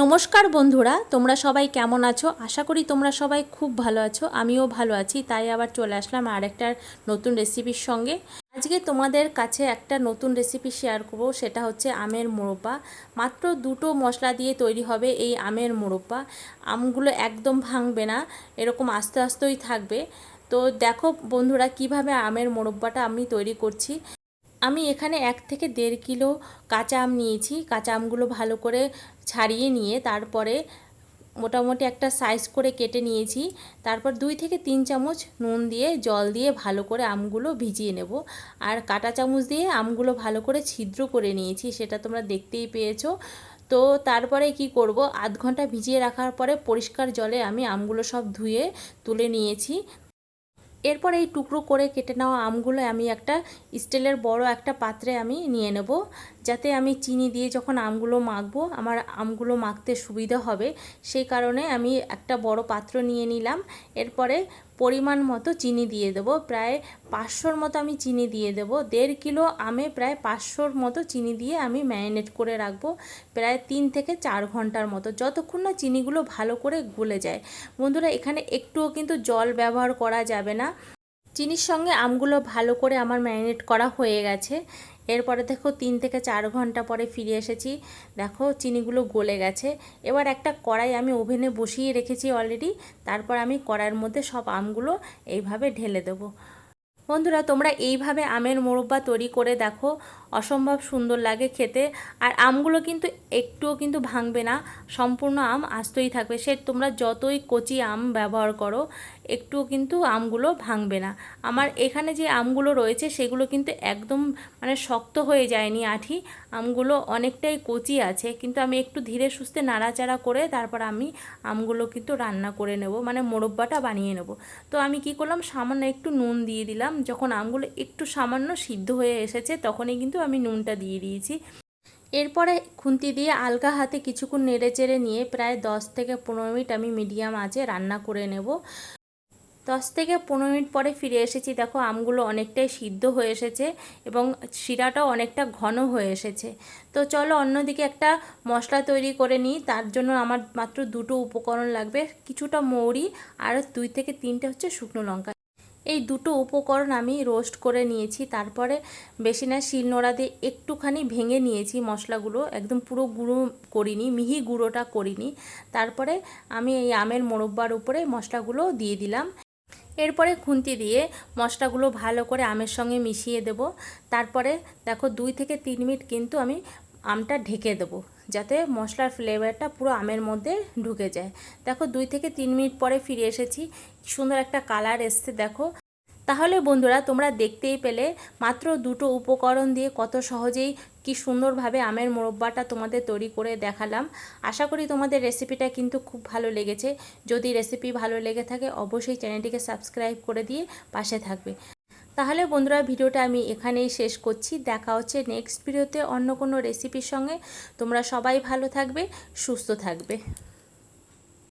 নমস্কার বন্ধুরা, তোমরা সবাই কেমন আছো? আশা করি তোমরা সবাই খুব ভালো আছো। আমিও ভালো আছি, তাই আবার চলে আসলাম আর একটা নতুন রেসিপির সঙ্গে। আজকে তোমাদের কাছে একটা নতুন রেসিপি শেয়ার করব, সেটা হচ্ছে আমের মোরব্বা। মাত্র দুটো মশলা দিয়ে তৈরি হবে এই আমের মোরব্বা। আমগুলো একদম ভাঙবে না, এরকম আস্তে আস্তেই থাকবে। তো দেখো বন্ধুরা, কিভাবে আমের মোরব্বাটা আমি তৈরি করছি। আমি এখানে 1 থেকে 1.5 কিলো কাঁচা আম নিয়েছি। কাঁচা আমগুলো ভালো করে ছাড়িয়ে নিয়ে তারপরে মোটামুটি একটা সাইজ করে কেটে নিয়েছি। তারপর 2 থেকে 3 চামচ নুন দিয়ে জল দিয়ে ভালো করে আমগুলো ভিজিয়ে নেব। আর কাঁটা চামচ দিয়ে আমগুলো ভালো করে ছিদ্র করে নিয়েছি, সেটা তোমরা দেখতেই পেয়েছো। তো তারপরে কি করব, আধ ঘন্টা ভিজিয়ে রাখার পরে পরিষ্কার জলে আমি আমগুলো সব ধুয়ে তুলে নিয়েছি। এরপর এই টুকরো করে কেটে নেওয়া আমগুলো আমি একটা স্টিলের বড় একটা পাত্রে আমি নিয়ে নেব, যাতে আমি চিনি দিয়ে যখন আমগুলো মাখবো আমার আমগুলো মাখতে সুবিধা হবে। সেই কারণে আমি একটা বড় পাত্র নিয়ে নিলাম। এরপরে পরিমাণ মতো চিনি দিয়ে দেবো, প্রায় 500-র মতো আমি চিনি দিয়ে দেবো। 1.5 কিলো আমে প্রায় 500-র মতো চিনি দিয়ে আমি ম্যারিনেট করে রাখবো প্রায় 3 থেকে 4 ঘন্টার মতো, যতক্ষণ না চিনিগুলো ভালো করে গলে যায়। বন্ধুরা, এখানে একটুও কিন্তু জল ব্যবহার করা যাবে না। চিনির সঙ্গে আমগুলো ভালো করে আমার ম্যারিনেট করা হয়ে গেছে। এরপরে দেখো 3 থেকে 4 ঘন্টা পরে ফিরে এসেছি। দেখো চিনিগুলো গলে গেছে। এবার একটা কড়াই আমি ওভেনে বসিয়ে রেখেছি অলরেডি। তারপর আমি কড়াইয়ের মধ্যে সব আমগুলো এইভাবে ঢেলে দেবো। বন্ধুরা, তোমরা এইভাবে আমের মোরব্বা তৈরি করে দেখো, অসম্ভব সুন্দর লাগে খেতে। আর আমগুলো কিন্তু একটুও কিন্তু ভাঙবে না, সম্পূর্ণ আম আস্তই থাকবে। সে তোমরা যতই কচি আম ব্যবহার করো, একটুও কিন্তু আমগুলো ভাঙবে না। আমার এখানে যে আমগুলো রয়েছে সেগুলো কিন্তু একদম মানে শক্ত হয়ে যায়নি আঠি, আমগুলো অনেকটাই কচি আছে। কিন্তু আমি একটু ধীরে সুস্থে নাড়াচাড়া করে তারপর আমি আমগুলো কিন্তু রান্না করে নেব, মানে মোরব্বাটা বানিয়ে নেব। তো আমি কি করলাম, সামান্য একটু নুন দিয়ে দিলাম। যখন আমগুলো একটু সামান্য সিদ্ধ হয়ে এসেছে তখনই কিন্তু আমি নুনটা দিয়ে দিয়েছি। এরপরে খুন্তি দিয়ে আলগা হাতে কিছুক্ষণ নেড়ে চেড়ে নিয়ে প্রায় 10 থেকে 15 মিনিট আমি মিডিয়াম আঁচে রান্না করে নেব। 10 থেকে 15 মিনিট পরে ফিরে এসেছি। দেখো আমগুলো অনেকটাই সিদ্ধ হয়ে এসেছে এবং শিরাটাও অনেকটা ঘন হয়ে এসেছে। তো চলো অন্যদিকে একটা মশলা তৈরি করে নিই। তার জন্য আমার মাত্র দুটো উপকরণ লাগবে, কিছুটা মৌরি আর 2 থেকে 3টে হচ্ছে শুকনো লঙ্কা। এই দুটো উপকরণ আমি রোস্ট করে নিয়েছি। তারপরে বেশি না, শিলনোড়া দিয়ে একটুখানি ভেঙে নিয়েছি মশলাগুলো, একদম পুরো গুঁড়ো করিনি, মিহি গুঁড়োটা করিনি। তারপরে আমি এই আমের মোরব্বার উপরে মশলাগুলো দিয়ে দিলাম। এরপরে খুন্তি দিয়ে মশলাগুলো ভালো করে আমের সঙ্গে মিশিয়ে দেব। তারপরে দেখো 2 থেকে 3 মিনিট কিন্তু আমি আমটা ঢেকে দেবো, যাতে মশলার ফ্লেভারটা পুরো আমের মধ্যে ঢুকে যায়। দেখো 2 থেকে 3 মিনিট পরে ফিরে এসেছি, সুন্দর একটা কালার এসছে দেখো। তাহলে বন্ধুরা, তোমরা দেখতেই পেলে মাত্র দুটো উপকরণ দিয়ে কত সহজেই কি সুন্দরভাবে আমের মোরব্বাটা তোমাদের তৈরি করে দেখালাম। আশা করি তোমাদের রেসিপিটা কিন্তু খুব ভালো লেগেছে। যদি রেসিপি ভালো লেগে থাকে অবশ্যই চ্যানেলটিকে সাবস্ক্রাইব করে দিয়ে পাশে থাকবে। তাহলে বন্ধুরা, ভিডিওটা আমি এখানেই শেষ করছি। দেখা হচ্ছে নেক্সট ভিডিওতে অন্য কোনো রেসিপির সঙ্গে। তোমরা সবাই ভালো থাকবে, সুস্থ থাকবে।